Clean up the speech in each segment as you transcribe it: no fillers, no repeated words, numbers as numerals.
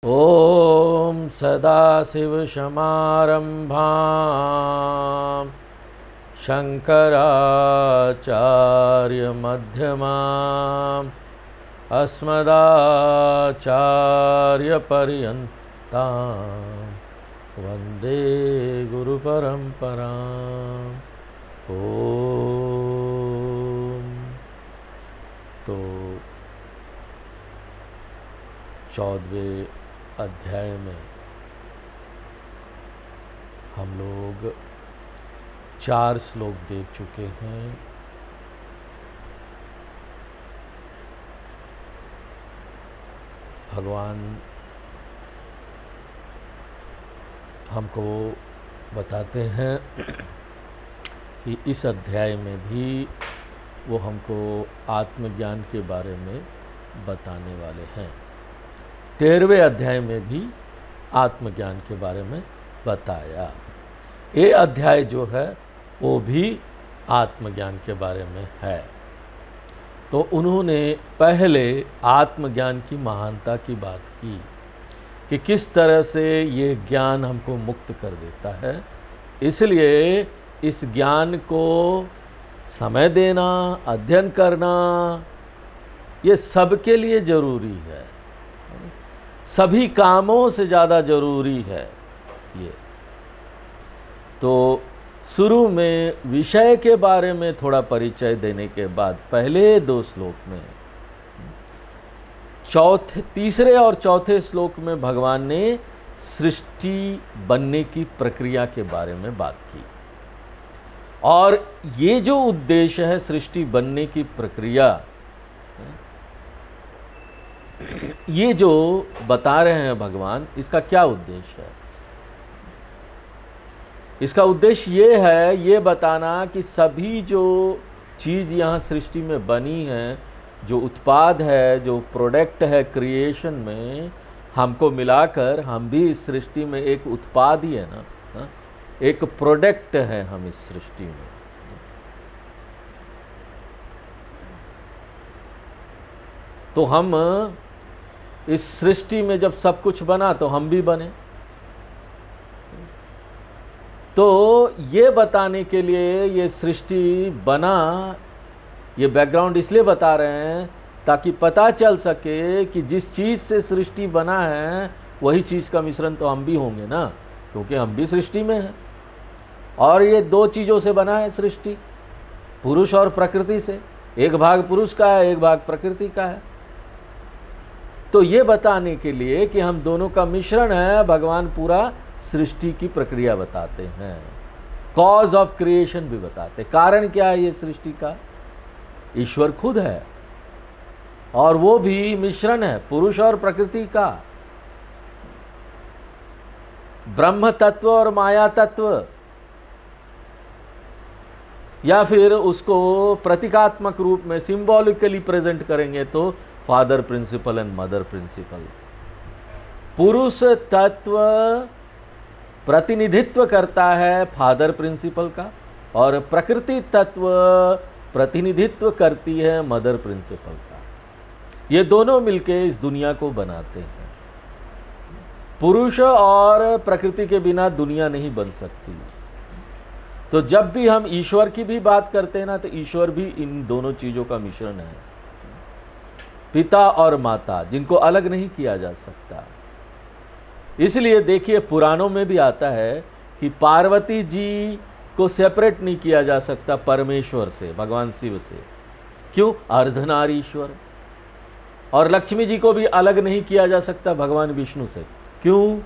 ॐ सदाशिवसमारम्भां शङ्कराचार्यमध्यमाम् अस्मदाचार्यपर्यन्तां वन्दे गुरुपरम्पराम्। ॐ तो 14वें अध्याय में हम लोग 4 श्लोक देख चुके हैं। भगवान हमको बताते हैं कि इस अध्याय में भी वो हमको आत्मज्ञान के बारे में बताने वाले हैं। 13वें अध्याय में भी आत्मज्ञान के बारे में बताया। ये अध्याय जो है वो भी आत्मज्ञान के बारे में है। तो उन्होंने पहले आत्मज्ञान की महानता की बात की कि किस तरह से ये ज्ञान हमको मुक्त कर देता है। इसलिए इस ज्ञान को समय देना, अध्ययन करना, ये सबके लिए जरूरी है। सभी कामों से ज़्यादा जरूरी है ये। तो शुरू में विषय के बारे में थोड़ा परिचय देने के बाद पहले 2 श्लोक में, तीसरे और चौथे श्लोक में भगवान ने सृष्टि बनने की प्रक्रिया के बारे में बात की। और ये जो उद्देश्य है सृष्टि बनने की प्रक्रिया, ये जो बता रहे हैं भगवान, इसका क्या उद्देश्य है? इसका उद्देश्य ये है, ये बताना कि सभी जो चीज़ यहाँ सृष्टि में बनी है, जो उत्पाद है, जो प्रोडक्ट है क्रिएशन में, हमको मिलाकर हम भी इस सृष्टि में एक उत्पाद ही है ना, एक प्रोडक्ट है हम इस सृष्टि में। तो हम इस सृष्टि में जब सब कुछ बना तो हम भी बने। तो ये बताने के लिए ये सृष्टि बना, ये बैकग्राउंड इसलिए बता रहे हैं ताकि पता चल सके कि जिस चीज़ से सृष्टि बना है वही चीज़ का मिश्रण तो हम भी होंगे ना, क्योंकि हम भी सृष्टि में हैं। और ये 2 चीज़ों से बना है सृष्टि, पुरुष और प्रकृति से। एक भाग पुरुष का है, एक भाग प्रकृति का है। तो ये बताने के लिए कि हम दोनों का मिश्रण है, भगवान पूरा सृष्टि की प्रक्रिया बताते हैं। कॉज ऑफ क्रिएशन भी बताते। कारण क्या है ये सृष्टि का? ईश्वर खुद है और वो भी मिश्रण है पुरुष और प्रकृति का। ब्रह्म तत्व और माया तत्व, या फिर उसको प्रतीकात्मक रूप में सिंबॉलिकली प्रेजेंट करेंगे तो father principle and mother principle. पुरुष तत्व प्रतिनिधित्व करता है फादर प्रिंसिपल का, और प्रकृति तत्व प्रतिनिधित्व करती है मदर प्रिंसिपल का। ये दोनों मिलके इस दुनिया को बनाते हैं। पुरुष और प्रकृति के बिना दुनिया नहीं बन सकती। तो जब भी हम ईश्वर की भी बात करते हैं ना, तो ईश्वर भी इन दोनों चीज़ों का मिश्रण है, पिता और माता, जिनको अलग नहीं किया जा सकता। इसलिए देखिए पुराणों में भी आता है कि पार्वती जी को सेपरेट नहीं किया जा सकता परमेश्वर से, भगवान शिव से। क्यों? अर्धनारीश्वर। और लक्ष्मी जी को भी अलग नहीं किया जा सकता भगवान विष्णु से। क्यों?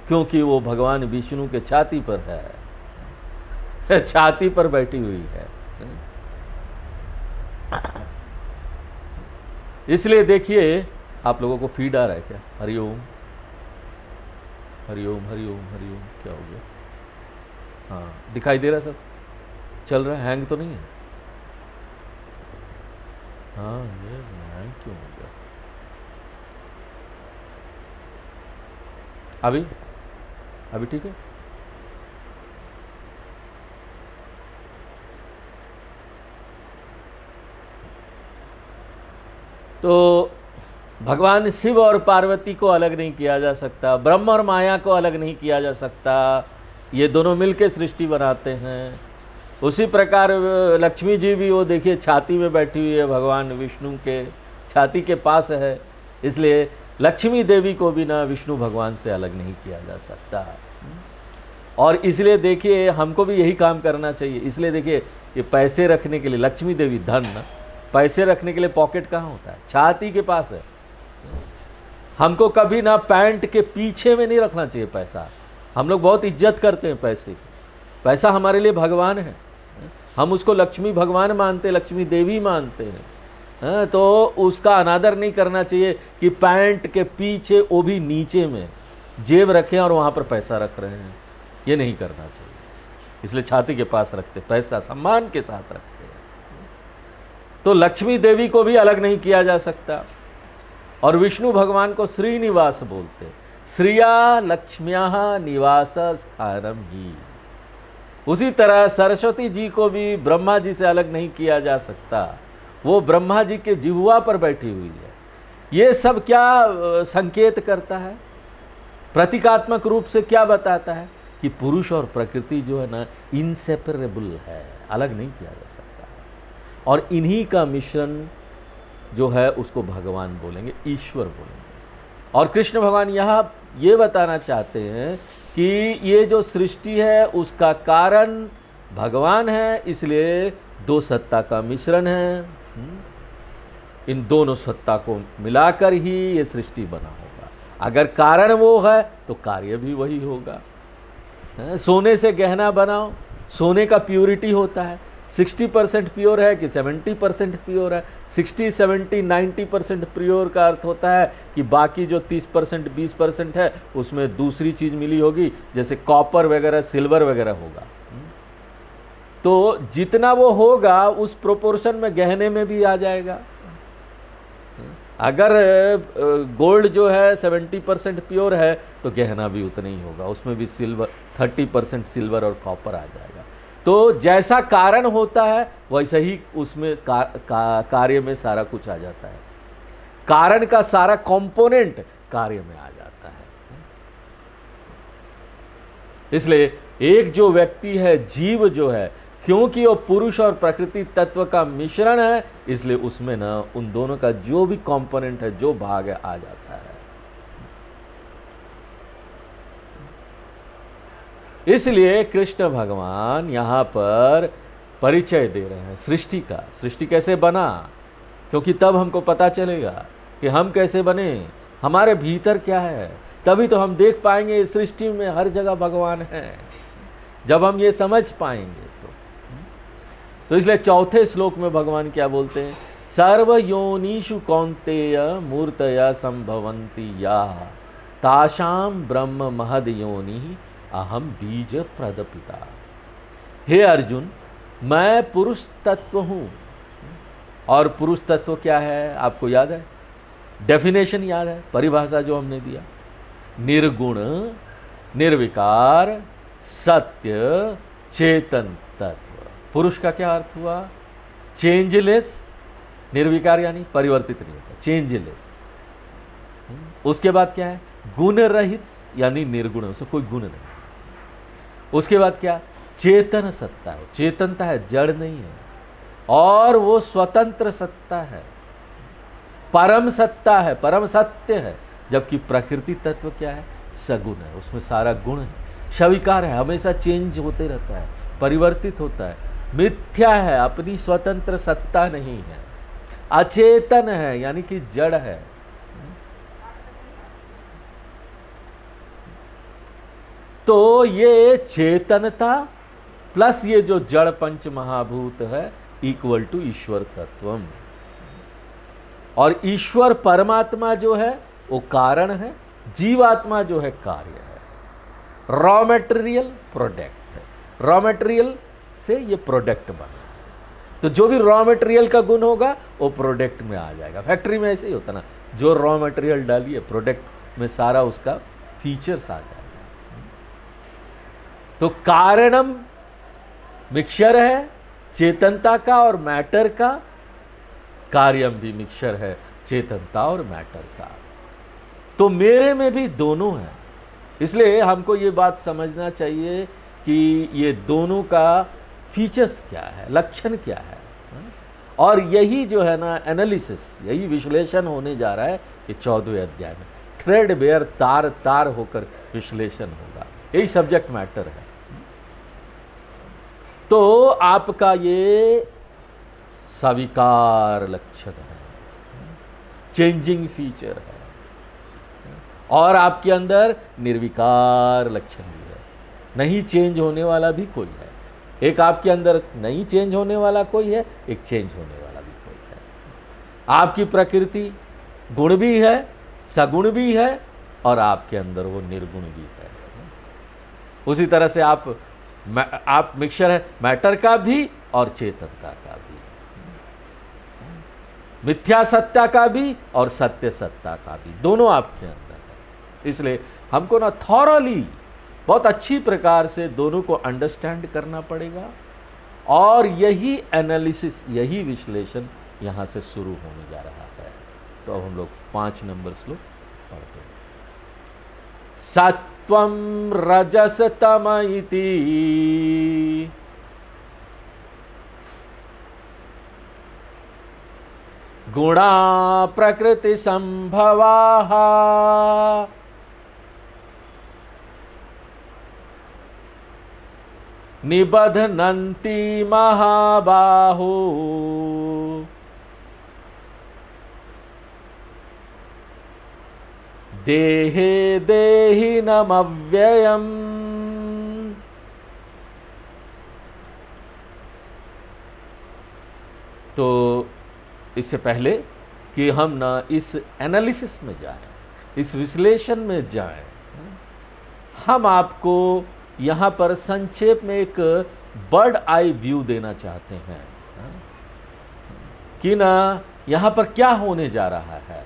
क्योंकि वो भगवान विष्णु के छाती पर है, छाती पर बैठी हुई है। इसलिए देखिए, आप लोगों को फीड आ रहा है क्या? हरिओम हरिओम हरिओम हरिओम। क्या हो गया? हाँ, दिखाई दे रहा है सब? चल रहा है? हैंग तो नहीं है? हाँ, ये हैंग क्यों हो गया? अभी ठीक है? तो भगवान शिव और पार्वती को अलग नहीं किया जा सकता, ब्रह्म और माया को अलग नहीं किया जा सकता, ये दोनों मिलकर सृष्टि बनाते हैं। उसी प्रकार लक्ष्मी जी भी, वो देखिए छाती में बैठी हुई है, भगवान विष्णु के छाती के पास है, इसलिए लक्ष्मी देवी को भी ना विष्णु भगवान से अलग नहीं किया जा सकता। और इसलिए देखिए हमको भी यही काम करना चाहिए। इसलिए देखिए ये पैसे रखने के लिए लक्ष्मी देवी, धन ना, पैसे रखने के लिए पॉकेट कहाँ होता है? छाती के पास है। हमको कभी ना पैंट के पीछे में नहीं रखना चाहिए पैसा। हम लोग बहुत इज्जत करते हैं पैसे की। पैसा हमारे लिए भगवान है, हम उसको लक्ष्मी भगवान मानते, लक्ष्मी देवी मानते हैं। तो उसका अनादर नहीं करना चाहिए कि पैंट के पीछे, वो भी नीचे में जेब रखें और वहाँ पर पैसा रख रहे हैं, ये नहीं करना चाहिए। इसलिए छाती के पास रखते, पैसा सम्मान के साथ रखते हैं। तो लक्ष्मी देवी को भी अलग नहीं किया जा सकता। और विष्णु भगवान को श्रीनिवास बोलते, श्रिया लक्ष्म्या निवास स्थानम ही। उसी तरह सरस्वती जी को भी ब्रह्मा जी से अलग नहीं किया जा सकता, वो ब्रह्मा जी के जिह्वा पर बैठी हुई है। ये सब क्या संकेत करता है? प्रतीकात्मक रूप से क्या बताता है? कि पुरुष और प्रकृति जो है ना, इनसेपरेबल है, अलग नहीं किया जा सकता। और इन्हीं का मिश्रण जो है उसको भगवान बोलेंगे, ईश्वर बोलेंगे। और कृष्ण भगवान यहाँ ये बताना चाहते हैं कि ये जो सृष्टि है उसका कारण भगवान है, इसलिए दो सत्ता का मिश्रण है। इन दोनों सत्ता को मिलाकर ही ये सृष्टि बना होगा। अगर कारण वो है तो कार्य भी वही होगा। सोने से गहना बनाओ, सोने का प्योरिटी होता है, 60% प्योर है कि 70% प्योर है। 60, 70, 90% प्योर का अर्थ होता है कि बाकी जो 30%, 20% है उसमें दूसरी चीज़ मिली होगी, जैसे कॉपर वगैरह, सिल्वर वगैरह होगा। तो जितना वो होगा उस प्रोपोर्शन में गहने में भी आ जाएगा। अगर गोल्ड जो है 70% प्योर है तो गहना भी उतना ही होगा, उसमें भी सिल्वर 30% सिल्वर और कॉपर आ जाएगा। तो जैसा कारण होता है वैसे ही उसमें कार्य में सारा कुछ आ जाता है। कारण का सारा कंपोनेंट कार्य में आ जाता है। इसलिए एक जो व्यक्ति है, जीव जो है, क्योंकि वो पुरुष और प्रकृति तत्व का मिश्रण है, इसलिए उसमें ना उन दोनों का जो भी कंपोनेंट है, जो भाग है, आ जाता है। इसलिए कृष्ण भगवान यहाँ पर परिचय दे रहे हैं सृष्टि का। सृष्टि कैसे बना, क्योंकि तब हमको पता चलेगा कि हम कैसे बने, हमारे भीतर क्या है। तभी तो हम देख पाएंगे इस सृष्टि में हर जगह भगवान है, जब हम ये समझ पाएंगे तो इसलिए चौथे श्लोक में भगवान क्या बोलते हैं? सर्व योनिषु कौन्तेय मूर्तया संभवन्ति या तासाम ब्रह्म महद योनि अहम बीज प्रदपिता। हे अर्जुन, मैं पुरुष तत्व हूँ। और पुरुष तत्व क्या है आपको याद है? डेफिनेशन याद है, परिभाषा जो हमने दिया, निर्गुण, निर्विकार, सत्य, चेतन तत्व। पुरुष का क्या अर्थ हुआ? चेंजलेस, निर्विकार यानी परिवर्तित नहीं होता, चेंजलेस। उसके बाद क्या है? गुण रहित यानी निर्गुण, उसमें कोई गुण नहीं। उसके बाद क्या? चेतन सत्ता है, चेतनता है, जड़ नहीं है। और वो स्वतंत्र सत्ता है, परम सत्ता है, परम सत्य है। जबकि प्रकृति तत्व क्या है? सगुण है, उसमें सारा गुण है, स्वीकार है, हमेशा चेंज होते रहता है, परिवर्तित होता है, मिथ्या है, अपनी स्वतंत्र सत्ता नहीं है, अचेतन है यानी कि जड़ है। तो ये चेतनता प्लस ये जो जड़ पंच महाभूत है इक्वल टू ईश्वर तत्वम। और ईश्वर परमात्मा जो है वो कारण है, जीवात्मा जो है कार्य है। रॉ मटेरियल प्रोडक्ट है, रॉ मटेरियल से ये प्रोडक्ट बना। तो जो भी रॉ मटेरियल का गुण होगा वो प्रोडक्ट में आ जाएगा। फैक्ट्री में ऐसे ही होता ना, जो रॉ मटेरियल डालिए प्रोडक्ट में सारा उसका फीचर्स आ जाएगा। तो कारणम मिक्सचर है चेतनता का और मैटर का, कार्यम भी मिक्सचर है चेतनता और मैटर का। तो मेरे में भी दोनों है, इसलिए हमको ये बात समझना चाहिए कि ये दोनों का फीचर्स क्या है, लक्षण क्या है। और यही जो है ना एनालिसिस, यही विश्लेषण होने जा रहा है ये 14वें अध्याय में। थ्रेड बेयर, तार तार होकर विश्लेषण होगा, यही सब्जेक्ट मैटर है। तो आपका ये स्वीकार लक्षण है, चेंजिंग फीचर है, और आपके अंदर निर्विकार लक्षण भी है, नहीं चेंज होने वाला भी कोई है। एक आपके अंदर नहीं चेंज होने वाला कोई है, एक चेंज होने वाला भी कोई है। आपकी प्रकृति गुण भी है, सगुण भी है, और आपके अंदर वो निर्गुण भी है। उसी तरह से आप मिक्सचर है मैटर का भी और चेतनता का भी, मिथ्या सत्ता का भी और सत्य सत्ता का भी, दोनों आपके अंदर है। इसलिए हमको ना थॉरली, बहुत अच्छी प्रकार से दोनों को अंडरस्टैंड करना पड़ेगा, और यही एनालिसिस, यही विश्लेषण यहाँ से शुरू होने जा रहा है। तो अब हम लोग 5 नंबर श्लोक पढ़ते हैं। सत्वं रजस तम इति गुणा प्रकृति संभवाः निबध्नन्ति महाबाहो देहे देहिनमव्ययम्। तो इससे पहले कि हम ना इस एनालिसिस में जाएं, इस विश्लेषण में जाएं, हम आपको यहाँ पर संक्षेप में एक बर्ड आई व्यू देना चाहते हैं कि ना यहाँ पर क्या होने जा रहा है।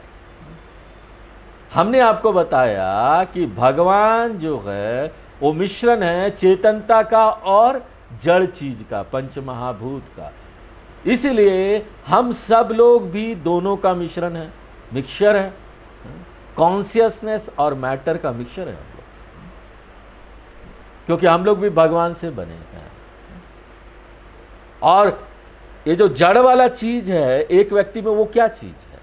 हमने आपको बताया कि भगवान जो है वो मिश्रण है चेतनता का और जड़ चीज का, पंचमहाभूत का। इसलिए हम सब लोग भी दोनों का मिश्रण है, मिक्सचर है, कॉन्शियसनेस और मैटर का मिक्सचर है हम लोग, क्योंकि हम लोग भी भगवान से बने हैं। और ये जो जड़ वाला चीज है एक व्यक्ति में, वो क्या चीज है?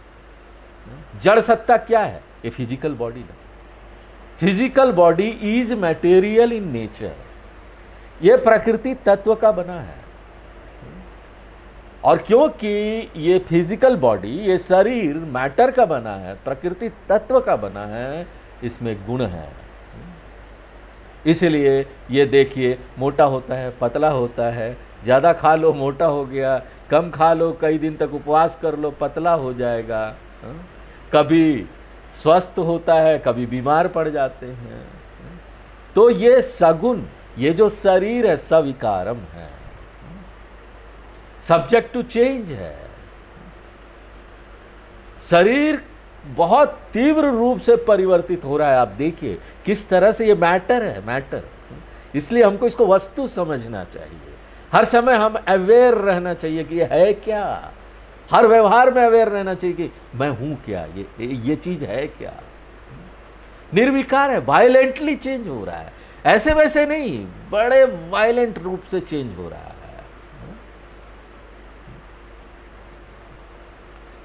जड़ सत्ता क्या है? ये फिजिकल बॉडी है। Physical body is material in nature, ये प्रकृति तत्व का बना है। और क्योंकि ये फिजिकल बॉडी, ये शरीर मैटर का बना है, प्रकृति तत्व का बना है, इसमें गुण है। इसलिए ये देखिए, मोटा होता है, पतला होता है, ज़्यादा खा लो मोटा हो गया, कम खा लो, कई दिन तक उपवास कर लो पतला हो जाएगा। कभी स्वस्थ होता है, कभी बीमार पड़ जाते हैं। तो ये सगुण, ये जो शरीर है सविकारम है, सब्जेक्ट टू चेंज है। शरीर बहुत तीव्र रूप से परिवर्तित हो रहा है। आप देखिए किस तरह से ये मैटर है, मैटर। इसलिए हमको इसको वस्तु समझना चाहिए। हर समय हम अवेयर रहना चाहिए कि ये है क्या। हर व्यवहार में अवेयर रहना चाहिए कि मैं हूं क्या, ये चीज है क्या। निर्विकार है, वायलेंटली चेंज हो रहा है, ऐसे वैसे नहीं, बड़े वायलेंट रूप से चेंज हो रहा है।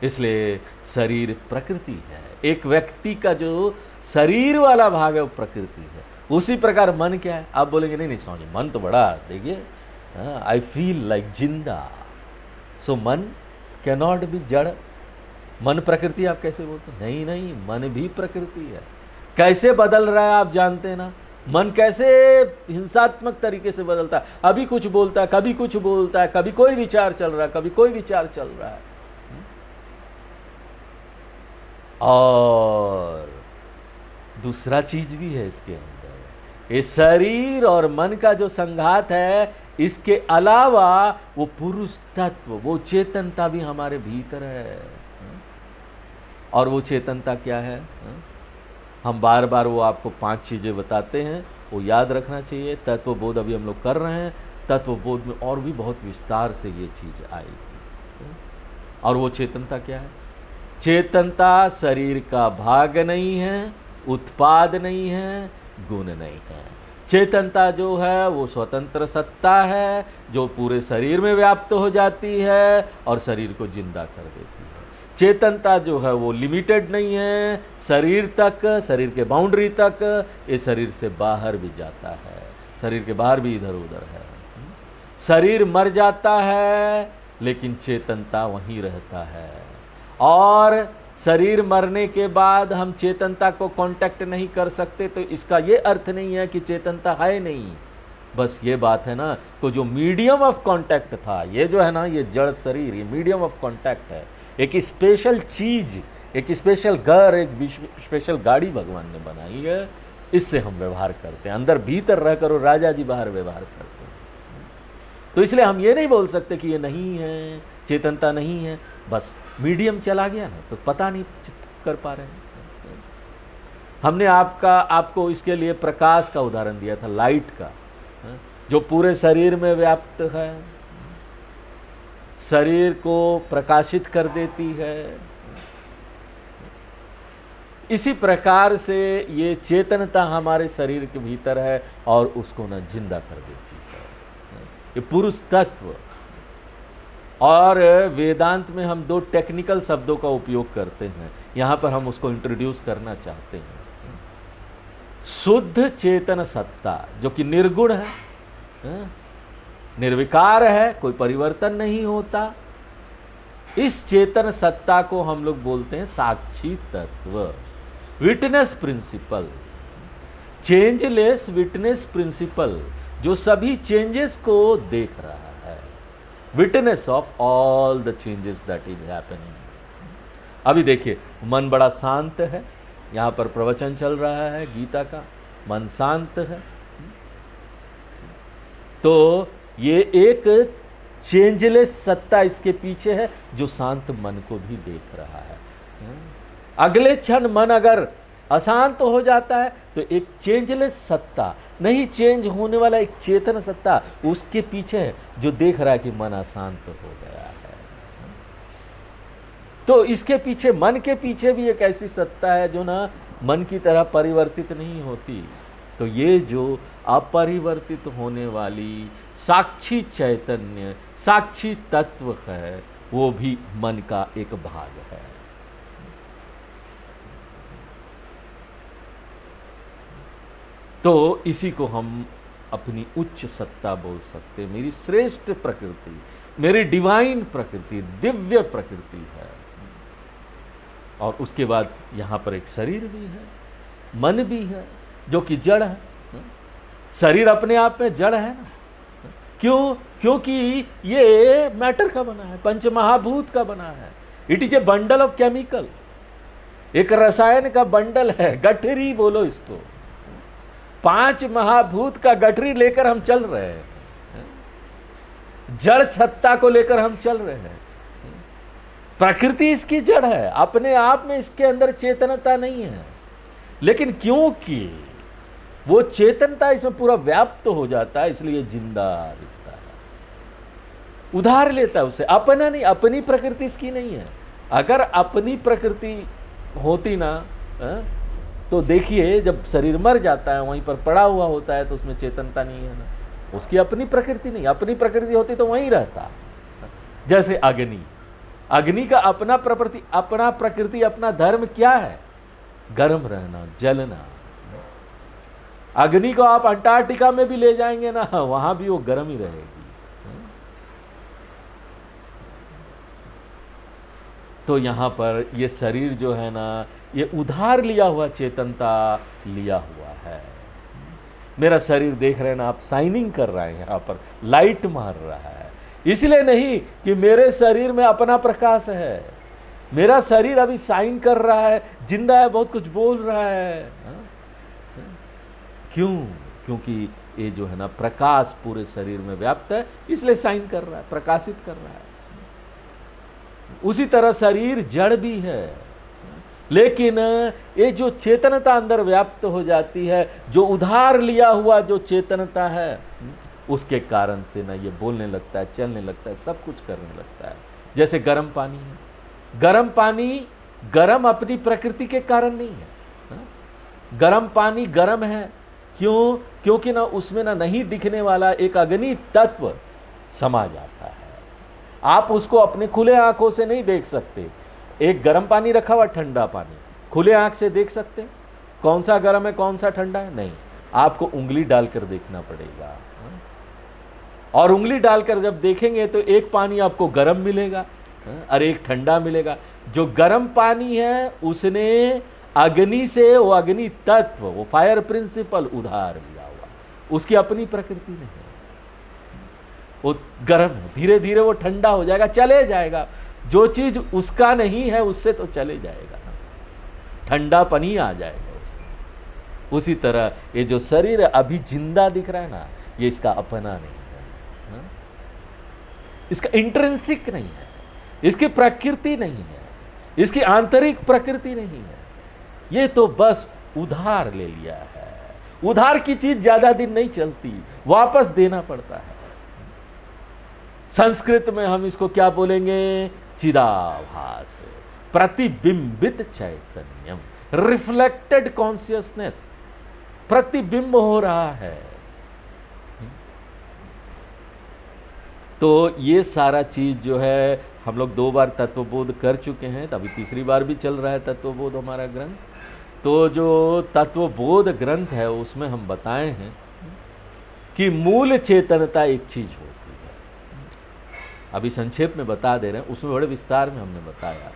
इसलिए शरीर प्रकृति है। एक व्यक्ति का जो शरीर वाला भाग है वो प्रकृति है। उसी प्रकार मन क्या है? आप बोलेंगे नहीं नहीं स्वामी, मन तो बड़ा, देखिए आई फील लाइक जिंदा, सो मन कैन नॉट बी जड़। मन प्रकृति आप कैसे बोलते हैं? नहीं नहीं, मन भी प्रकृति है। कैसे बदल रहा है आप जानते हैं ना? मन कैसे हिंसात्मक तरीके से बदलता है। अभी कुछ बोलता है, कभी कुछ बोलता है, कभी कोई विचार चल रहा है, कभी कोई विचार चल रहा है। और दूसरा चीज भी है इसके अंदर, ये शरीर और मन का जो संघात है, इसके अलावा वो पुरुष तत्व, वो चेतनता भी हमारे भीतर है। और वो चेतनता क्या है? हम बार बार वो आपको 5 चीजें बताते हैं, वो याद रखना चाहिए। तत्वबोध अभी हम लोग कर रहे हैं, तत्वबोध में और भी बहुत विस्तार से ये चीज आएगी। और वो चेतनता क्या है? चेतनता शरीर का भाग नहीं है, उत्पाद नहीं है, गुण नहीं है। चेतनता जो है वो स्वतंत्र सत्ता है जो पूरे शरीर में व्याप्त हो जाती है और शरीर को जिंदा कर देती है। चेतनता जो है वो लिमिटेड नहीं है, शरीर तक, शरीर के बाउंड्री तक, ये शरीर से बाहर भी जाता है, शरीर के बाहर भी इधर उधर है। शरीर मर जाता है लेकिन चेतनता वहीं रहता है, और शरीर मरने के बाद हम चेतनता को कांटेक्ट नहीं कर सकते तो इसका ये अर्थ नहीं है कि चेतनता है नहीं। बस ये बात है ना, तो जो मीडियम ऑफ कांटेक्ट था, ये जो है ना, ये जड़ शरीर, ये मीडियम ऑफ कांटेक्ट है। एक स्पेशल चीज, एक स्पेशल घर, एक स्पेशल गाड़ी भगवान ने बनाई है, इससे हम व्यवहार करते हैं। अंदर भीतर रहकर और राजा जी बाहर व्यवहार करते हैं। तो इसलिए हम ये नहीं बोल सकते कि ये नहीं है, चेतनता नहीं है। बस मीडियम चला गया ना तो पता नहीं कर पा रहे हैं। हमने आपको इसके लिए प्रकाश का उदाहरण दिया था, लाइट का, जो पूरे शरीर में व्याप्त है, शरीर को प्रकाशित कर देती है। इसी प्रकार से ये चेतनता हमारे शरीर के भीतर है और उसको न जिंदा कर देती है। ये पुरुष तत्व। और वेदांत में हम दो टेक्निकल शब्दों का उपयोग करते हैं, यहाँ पर हम उसको इंट्रोड्यूस करना चाहते हैं। शुद्ध चेतन सत्ता जो कि निर्गुण है, निर्विकार है, कोई परिवर्तन नहीं होता, इस चेतन सत्ता को हम लोग बोलते हैं साक्षी तत्व, witness principle, changeless witness principle, जो सभी चेंजेस को देख रहा है, witness of all the changes that is happening. अभी देखिए, मन बड़ा शांत है, यहाँ पर प्रवचन चल रहा है गीता का, मन शांत है, तो ये एक चेंजलेस सत्ता इसके पीछे है जो शांत मन को भी देख रहा है। अगले क्षण मन अगर अशांत हो जाता है तो एक चेंजलेस सत्ता, नहीं चेंज होने वाला एक चेतन सत्ता उसके पीछे है जो देख रहा है कि मन अशांत हो गया है। तो इसके पीछे, मन के पीछे भी एक ऐसी सत्ता है जो ना मन की तरह परिवर्तित नहीं होती। तो ये जो अपरिवर्तित होने वाली साक्षी चैतन्य, साक्षी तत्व है, वो भी मन का एक भाग है। तो इसी को हम अपनी उच्च सत्ता बोल सकते, मेरी श्रेष्ठ प्रकृति, मेरी डिवाइन प्रकृति, दिव्य प्रकृति है। और उसके बाद यहाँ पर एक शरीर भी है, मन भी है जो कि जड़ है। शरीर अपने आप में जड़ है ना, क्यों? क्योंकि ये मैटर का बना है, पंचमहाभूत का बना है। It is a bundle of chemical, एक रसायन का बंडल है, गठरी बोलो इसको। 5 महाभूत का गठरी लेकर हम चल रहे हैं, जड़ सत्ता को लेकर हम चल रहे हैं। प्रकृति इसकी जड़ है, अपने आप में इसके अंदर चेतनता नहीं है, लेकिन क्योंकि वो चेतनता इसमें पूरा व्याप्त हो जाता है इसलिए जिंदा दिखता है, उधार लेता है उसे, अपना नहीं, अपनी प्रकृति इसकी नहीं है। अगर अपनी प्रकृति होती ना, तो देखिए जब शरीर मर जाता है वहीं पर पड़ा हुआ होता है तो उसमें चेतनता नहीं है ना, उसकी अपनी प्रकृति नहीं। अपनी प्रकृति होती तो वहीं रहता। जैसे अग्नि, अग्नि का अपना प्रकृति, अपना धर्म क्या है? गर्म रहना, जलना। अग्नि को आप अंटार्कटिका में भी ले जाएंगे ना, वहां भी वो गर्म ही रहेगी। तो यहां पर ये शरीर जो है ना, ये उधार लिया हुआ चेतनता लिया हुआ है। मेरा शरीर देख रहे हैं ना आप, शाइनिंग कर रहा है, यहाँ पर लाइट मार रहा है। इसलिए नहीं कि मेरे शरीर में अपना प्रकाश है, मेरा शरीर अभी शाइन कर रहा है, जिंदा है, बहुत कुछ बोल रहा है। क्यों? क्योंकि ये जो है ना प्रकाश पूरे शरीर में व्याप्त है, इसलिए शाइन कर रहा है, प्रकाशित कर रहा है। उसी तरह शरीर जड़ भी है, लेकिन ये जो चेतनता अंदर व्याप्त हो जाती है, जो उधार लिया हुआ जो चेतनता है, उसके कारण से ना ये बोलने लगता है, चलने लगता है, सब कुछ करने लगता है। जैसे गर्म पानी है, गर्म पानी गरम अपनी प्रकृति के कारण नहीं है। गरम पानी गरम है क्यों? क्योंकि ना उसमें ना नहीं दिखने वाला एक अग्नि तत्व समा जाता है। आप उसको अपने खुले आंखों से नहीं देख सकते। एक गर्म पानी रखा हुआ, ठंडा पानी, खुले आंख से देख सकते हैं कौन सा गर्म है कौन सा ठंडा है? नहीं, आपको उंगली डालकर देखना पड़ेगा। और उंगली डालकर जब देखेंगे तो एक पानी आपको गर्म मिलेगा और एक ठंडा मिलेगा। जो गर्म पानी है उसने अग्नि से, वो अग्नि तत्व, वो फायर प्रिंसिपल उधार लिया हुआ, उसकी अपनी प्रकृति नहीं है, वो गर्म है। धीरे धीरे वो ठंडा हो जाएगा, चले जाएगा। जो चीज उसका नहीं है उससे तो चले जाएगा, ठंडापन ही आ जाएगा उसमें। उसी तरह ये जो शरीर अभी जिंदा दिख रहा है ना, ये इसका अपना नहीं है, इसका इंट्रिंसिक नहीं है, इसकी प्रकृति नहीं है, इसकी आंतरिक प्रकृति नहीं है। ये तो बस उधार ले लिया है। उधार की चीज ज्यादा दिन नहीं चलती, वापस देना पड़ता है। संस्कृत में हम इसको क्या बोलेंगे? चिदाभास, प्रतिबिंबित चैतन्यम, रिफ्लेक्टेड कॉन्शियसनेस, प्रतिबिंब हो रहा है। तो ये सारा चीज जो है, हम लोग 2 बार तत्वबोध कर चुके हैं, अभी तीसरी बार भी चल रहा है तत्वबोध हमारा ग्रंथ। तो जो तत्वबोध ग्रंथ है उसमें हम बताए हैं कि मूल चेतनता एक चीज होती है। अभी संक्षेप में बता दे रहे हैं, उसमें बड़े विस्तार में हमने बताया।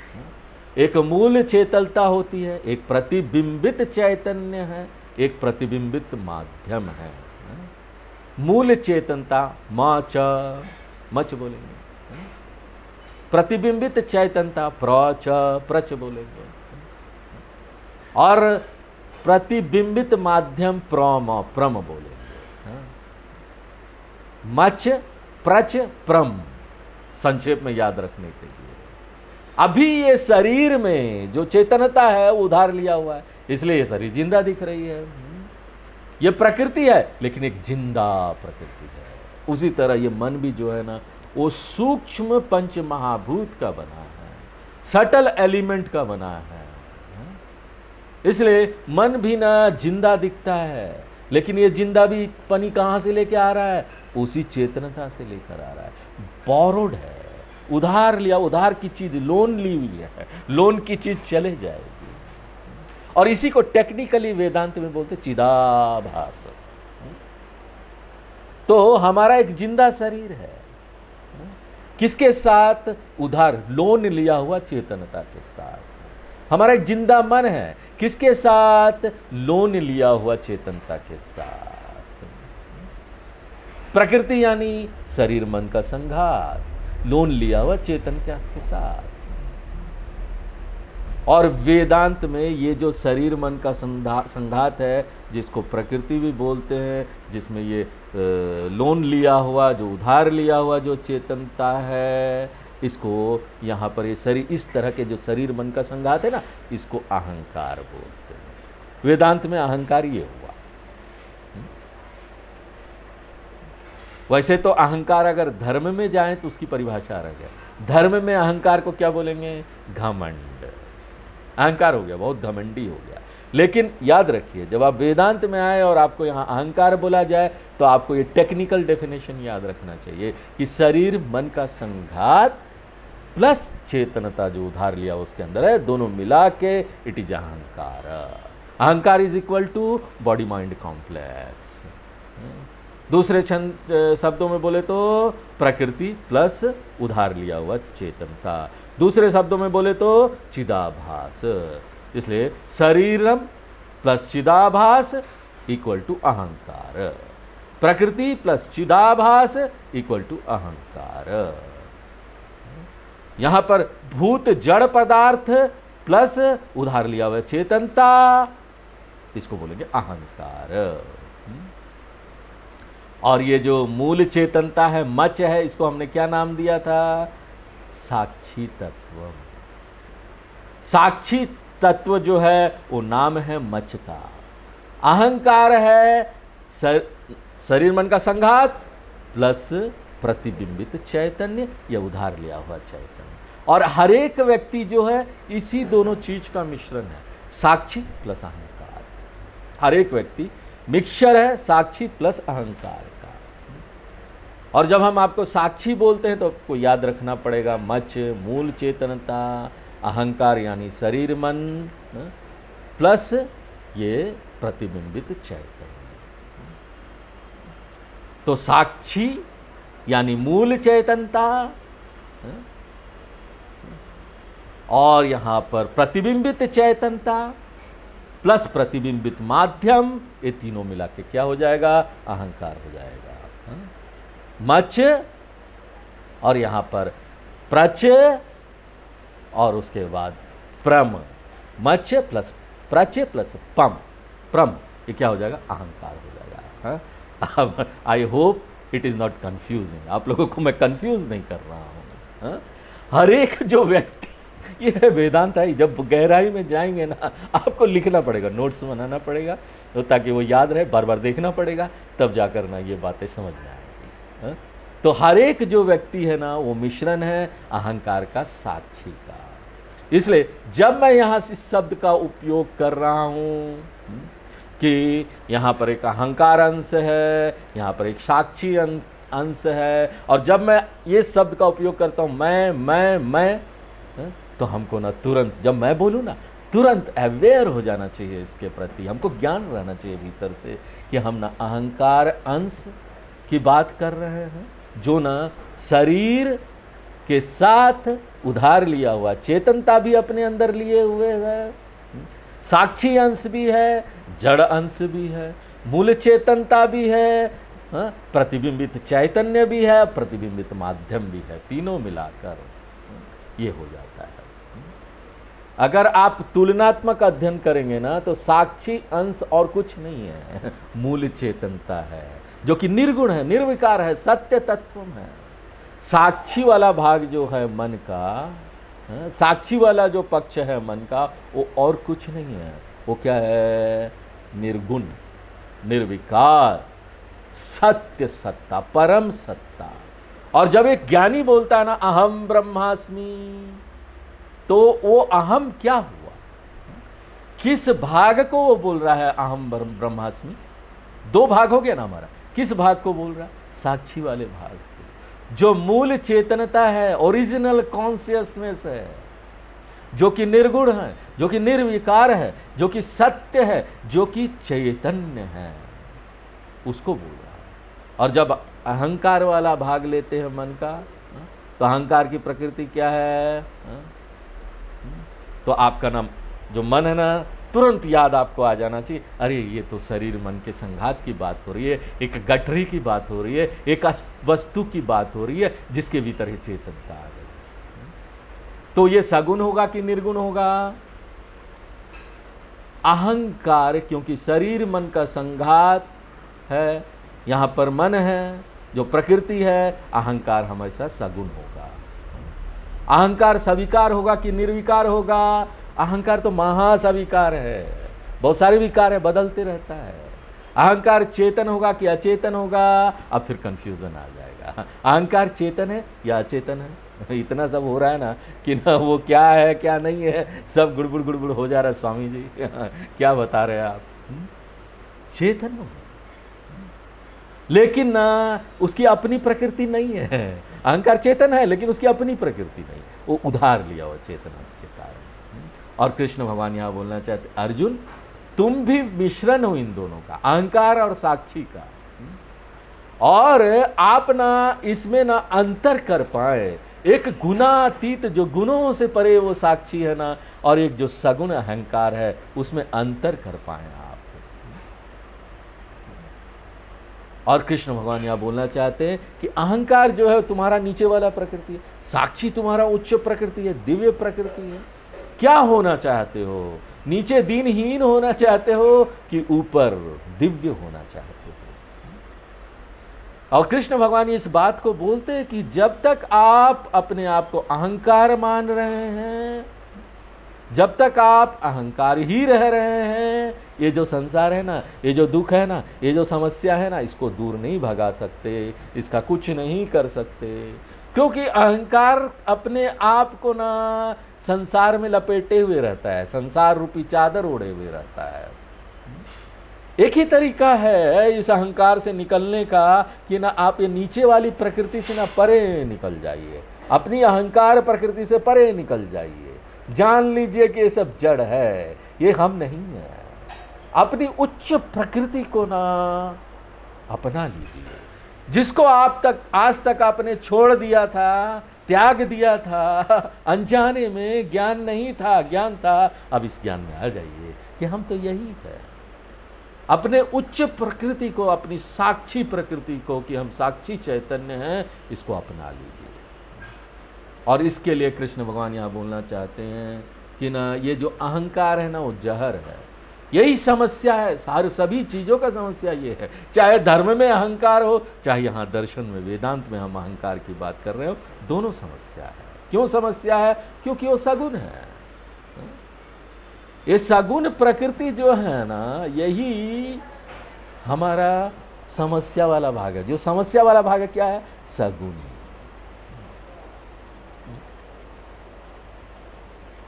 एक मूल चेतनता होती है, एक प्रतिबिंबित चैतन्य है, एक प्रतिबिंबित माध्यम है। मूल चेतनता मच बोलेंगे, प्रतिबिंबित चैतनता प्रच बोलेंगे, और प्रतिबिंबित माध्यम प्रम बोलेंगे। मच प्रच प्रम, संक्षेप में याद रखने के लिए। अभी ये शरीर में जो चेतनता है वो उधार लिया हुआ है, इसलिए ये शरीर जिंदा दिख रही है। ये प्रकृति है लेकिन एक जिंदा प्रकृति है। उसी तरह ये मन भी जो है ना, वो सूक्ष्म पंच महाभूत का बना है, सटल एलिमेंट का बना है। इसलिए मन भी ना जिंदा दिखता है, लेकिन ये जिंदा भी पनी कहां से लेके आ रहा है? उसी चेतनता से लेकर आ रहा है। बोरोड है, उधार लिया, उधार की चीज लोन ली हुई है, लोन की चीज चले जाएगी। और इसी को टेक्निकली वेदांत में बोलते चिदाभास। तो हमारा एक जिंदा शरीर है, किसके साथ? उधार लोन लिया हुआ चेतनता के साथ। हमारा एक जिंदा मन है, किसके साथ? लोन लिया हुआ चेतनता के साथ। प्रकृति यानी शरीर मन का संघात, लोन लिया हुआ चेतनता के साथ। और वेदांत में ये जो शरीर मन का संघात है, जिसको प्रकृति भी बोलते हैं, जिसमें ये लोन लिया हुआ, जो उधार लिया हुआ जो चेतनता है, इसको यहाँ पर ये शरीर, इस तरह के जो शरीर मन का संघात है ना, इसको अहंकार बोलते हैं। वेदांत में अहंकार ये हुआ। वैसे तो अहंकार अगर धर्म में जाए तो उसकी परिभाषा अलग है। धर्म में अहंकार को क्या बोलेंगे? घमंड। अहंकार हो गया, बहुत घमंडी हो गया। लेकिन याद रखिए, जब आप वेदांत में आए और आपको यहाँ अहंकार बोला जाए तो आपको ये टेक्निकल डेफिनेशन याद रखना चाहिए कि शरीर मन का संघात प्लस चेतनता जो उधार लिया उसके अंदर है, दोनों मिला के इट इज अहंकार। अहंकार is equal to body mind complex. दूसरे शब्दों में बोले तो प्रकृति प्लस उधार लिया हुआ चेतनता। दूसरे शब्दों में बोले तो चिदाभास। इसलिए शरीरम प्लस चिदाभास इक्वल टू अहंकार, प्रकृति प्लस चिदाभास इक्वल टू अहंकार। यहां पर भूत जड़ पदार्थ प्लस उधार लिया हुआ चेतनता, इसको बोलेंगे अहंकार। और ये जो मूल चेतनता है, मच है, इसको हमने क्या नाम दिया था? साक्षी तत्व। साक्षी तत्व जो है वो नाम है मच का। अहंकार है शरीर मन का संघात प्लस प्रतिबिंबित चैतन्य या उधार लिया हुआ चैतन्य। और हर एक व्यक्ति जो है इसी दोनों चीज का मिश्रण है, साक्षी प्लस अहंकार। हर एक व्यक्ति मिक्सचर है साक्षी प्लस अहंकार का। और जब हम आपको साक्षी बोलते हैं तो आपको याद रखना पड़ेगा मच मूल चेतनता, अहंकार यानी शरीर मन, प्लस ये प्रतिबिंबित चैतन्य। तो साक्षी यानी मूल चेतनता और यहां पर प्रतिबिंबित चैतनता प्लस प्रतिबिंबित माध्यम, ये तीनों मिला के क्या हो जाएगा? अहंकार हो जाएगा। मच और यहां पर प्रच और उसके बाद प्रम, मच प्लस प्रच प्लस पम, प्रम, ये क्या हो जाएगा? अहंकार हो जाएगा। अब I hope it is not confusing, आप लोगों को मैं कंफ्यूज नहीं कर रहा हूं। हर एक जो व्यक्ति, ये है वेदांत है, जब गहराई में जाएंगे ना आपको लिखना पड़ेगा, नोट्स बनाना पड़ेगा, तो ताकि वो याद रहे, बार बार देखना पड़ेगा, तब जाकर ना ये बातें समझ में आएंगी। तो हर एक जो व्यक्ति है ना वो मिश्रण है अहंकार का, साक्षी का। इसलिए जब मैं यहाँ से शब्द का उपयोग कर रहा हूँ कि यहाँ पर एक अहंकार अंश है, यहाँ पर एक साक्षी अंश है, और जब मैं ये शब्द का उपयोग करता हूँ मैं, तो हमको ना तुरंत, जब मैं बोलूँ ना तुरंत अवेयर हो जाना चाहिए इसके प्रति, हमको ज्ञान रहना चाहिए भीतर से कि हम ना अहंकार अंश की बात कर रहे हैं, जो ना शरीर के साथ उधार लिया हुआ चेतनता भी अपने अंदर लिए हुए है, साक्षी अंश भी है, जड़ अंश भी है, मूल चेतनता भी है, प्रतिबिंबित चैतन्य भी है, प्रतिबिंबित माध्यम भी है, तीनों मिलाकर ये हो जाता है। अगर आप तुलनात्मक अध्ययन करेंगे ना तो साक्षी अंश और कुछ नहीं है, मूल चेतनता है जो कि निर्गुण है, निर्विकार है, सत्य तत्व है। साक्षी वाला भाग जो है मन का, साक्षी वाला जो पक्ष है मन का, वो और कुछ नहीं है, वो क्या है? निर्गुण, निर्विकार, सत्य सत्ता, परम सत्ता। और जब एक ज्ञानी बोलता है ना अहम ब्रह्मास्मि, तो वो अहम क्या हुआ? किस भाग को वो बोल रहा है अहम ब्रह्मास्मि? दो भाग हो गया ना हमारा, किस भाग को बोल रहा है? साक्षी वाले भाग को, जो मूल चेतनता है, ओरिजिनल कॉन्शियसनेस है, जो कि निर्गुण है, जो कि निर्विकार है, जो कि सत्य है, जो कि चैतन्य है, उसको बोल रहा है। और जब अहंकार वाला भाग लेते हैं मन का, तो अहंकार की प्रकृति क्या है? तो आपका नाम जो मन है ना, तुरंत याद आपको आ जाना चाहिए, अरे ये तो शरीर मन के संघात की बात हो रही है, एक गठरी की बात हो रही है, एक वस्तु की बात हो रही है जिसके भीतर ही चेतनता आ गई। तो ये सगुण होगा कि निर्गुण होगा? अहंकार, क्योंकि शरीर मन का संघात है, यहां पर मन है जो प्रकृति है, अहंकार हमेशा सगुण होगा। अहंकार सविकार होगा कि निर्विकार होगा? अहंकार तो महासविकार है, बहुत सारे विकार है, बदलते रहता है। अहंकार चेतन होगा कि अचेतन होगा? अब फिर कंफ्यूजन आ जाएगा, अहंकार चेतन है या अचेतन है? इतना सब हो रहा है ना कि ना वो क्या है क्या नहीं है, सब गुड़गुड़ गुड़गुड़ हो जा रहा है। स्वामी जी क्या बता रहे हैं आप? चेतन हो, लेकिन ना उसकी अपनी प्रकृति नहीं है। अहंकार चेतन है लेकिन उसकी अपनी प्रकृति नहीं, वो उधार लिया हुआ चेतना के कारण। और कृष्ण भगवान यहाँ बोलना चाहते, अर्जुन तुम भी मिश्रण हो इन दोनों का, अहंकार और साक्षी का, और आप ना इसमें ना अंतर कर पाए। एक गुणातीत जो गुणों से परे वो साक्षी है ना, और एक जो सगुण अहंकार है, उसमें अंतर कर पाए आप। और कृष्ण भगवान यहाँ बोलना चाहते हैं कि अहंकार जो है तुम्हारा नीचे वाला प्रकृति है, साक्षी तुम्हारा उच्च प्रकृति है, दिव्य प्रकृति है। क्या होना चाहते हो? नीचे दीनहीन होना चाहते हो कि ऊपर दिव्य होना चाहते हो? और कृष्ण भगवान इस बात को बोलते हैं कि जब तक आप अपने आप को अहंकार मान रहे हैं, जब तक आप अहंकार ही रह रहे हैं, ये जो संसार है ना, ये जो दुख है ना, ये जो समस्या है ना, इसको दूर नहीं भगा सकते, इसका कुछ नहीं कर सकते। क्योंकि अहंकार अपने आप को ना संसार में लपेटे हुए रहता है, संसार रूपी चादर ओढ़े हुए रहता है। एक ही तरीका है इस अहंकार से निकलने का कि ना आप ये नीचे वाली प्रकृति से ना परे निकल जाइए, अपनी अहंकार प्रकृति से परे निकल जाइए, जान लीजिए कि ये सब जड़ है, ये हम नहीं है। अपनी उच्च प्रकृति को ना अपना लीजिए, जिसको आज तक आपने छोड़ दिया था, त्याग दिया था, अनजाने में ज्ञान नहीं था, ज्ञान था। अब इस ज्ञान में आ जाइए कि हम तो यही है। अपने उच्च प्रकृति को, अपनी साक्षी प्रकृति को कि हम साक्षी चैतन्य हैं, इसको अपना लीजिए। और इसके लिए कृष्ण भगवान यहाँ बोलना चाहते हैं कि ना ये जो अहंकार है ना वो जहर है। यही समस्या है, सारे सभी चीज़ों का समस्या ये है, चाहे धर्म में अहंकार हो, चाहे यहाँ दर्शन में वेदांत में हम अहंकार की बात कर रहे हो, दोनों समस्या है। क्यों समस्या है? क्योंकि वो सगुण है। ये सगुण प्रकृति जो है ना, यही हमारा समस्या वाला भाग है। जो समस्या वाला भाग है क्या है? सगुण।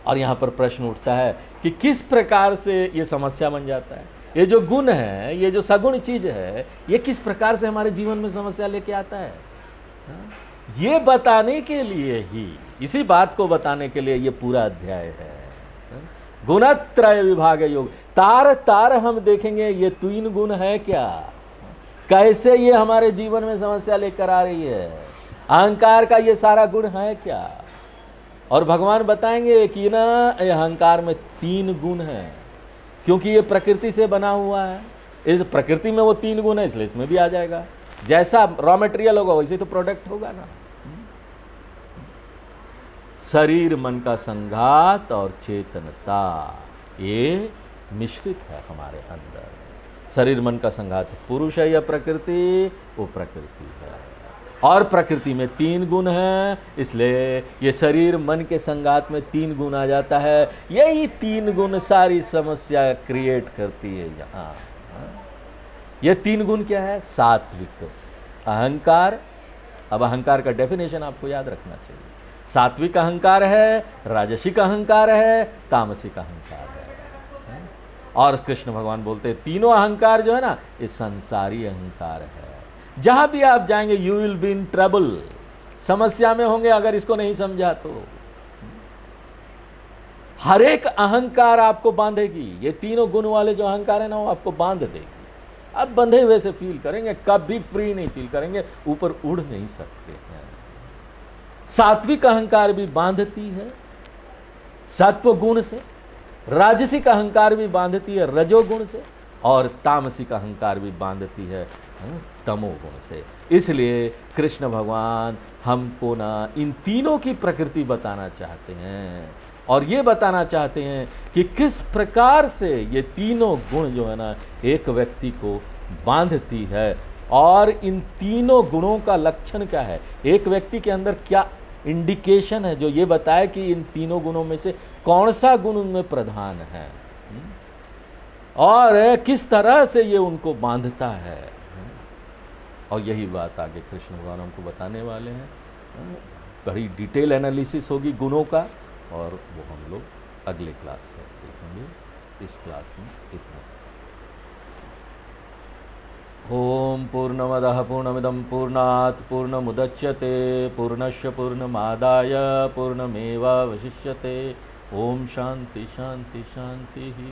और यहाँ पर प्रश्न उठता है कि किस प्रकार से ये समस्या बन जाता है। ये जो गुण है, ये जो सगुण चीज है, ये किस प्रकार से हमारे जीवन में समस्या लेके आता है, ये बताने के लिए ही, इसी बात को बताने के लिए ये पूरा अध्याय है। गुणत्रय विभाग योग, तार तार हम देखेंगे ये तीन गुण है क्या, कैसे ये हमारे जीवन में समस्या लेकर आ रही है। अहंकार का ये सारा गुण है क्या, और भगवान बताएंगे कि ना ये अहंकार में तीन गुण हैं, क्योंकि ये प्रकृति से बना हुआ है। इस प्रकृति में वो तीन गुण है, इसलिए इसमें भी आ जाएगा। जैसा रॉ मटेरियल होगा वैसे तो प्रोडक्ट होगा ना। शरीर मन का संघात और चेतनता, ये मिश्रित है हमारे अंदर। शरीर मन का संघात पुरुष है या प्रकृति, वो प्रकृति है। और प्रकृति में तीन गुण हैं, इसलिए ये शरीर मन के संघात में तीन गुण आ जाता है। यही तीन गुण सारी समस्या क्रिएट करती है यहाँ। ये तीन गुण क्या है? सात्विक अहंकार। अब अहंकार का डेफिनेशन आपको याद रखना चाहिए। सात्विक अहंकार है, राजसिक अहंकार है, तामसिक अहंकार है। और कृष्ण भगवान बोलते हैं तीनों अहंकार जो है ना, ये संसारी अहंकार है। जहां भी आप जाएंगे you will be in trouble, समस्या में होंगे अगर इसको नहीं समझा तो। हर एक अहंकार आपको बांधेगी। ये तीनों गुण वाले जो अहंकार है ना, वो आपको बांध देगी। आप बंधे हुए से फील करेंगे, कभी फ्री नहीं फील करेंगे, ऊपर उड़ नहीं सकते हैं। सात्विक अहंकार भी बांधती है सत्व गुण से, राजसिक अहंकार भी बांधती है रजोगुण से, और तामसिक अहंकार भी बांधती है तमोगुण से। इसलिए कृष्ण भगवान हमको ना इन तीनों की प्रकृति बताना चाहते हैं, और ये बताना चाहते हैं कि किस प्रकार से ये तीनों गुण जो है ना एक व्यक्ति को बांधती है, और इन तीनों गुणों का लक्षण क्या है, एक व्यक्ति के अंदर क्या इंडिकेशन है जो ये बताए कि इन तीनों गुणों में से कौन सा गुण उनमें प्रधान है, और किस तरह से ये उनको बांधता है। और यही बात आगे कृष्ण भगवान हमको बताने वाले हैं। बड़ी डिटेल एनालिसिस होगी गुणों का, और वो हम लोग अगले क्लास से देखेंगे। इस क्लास में इतना। ओम पूर्णमदः पूर्णमिदं पूर्णात् पूर्णमुदच्यते पूर्णस्य पूर्णमादाय पूर्णमेवावशिष्यते। ओम शांति शांति शांति।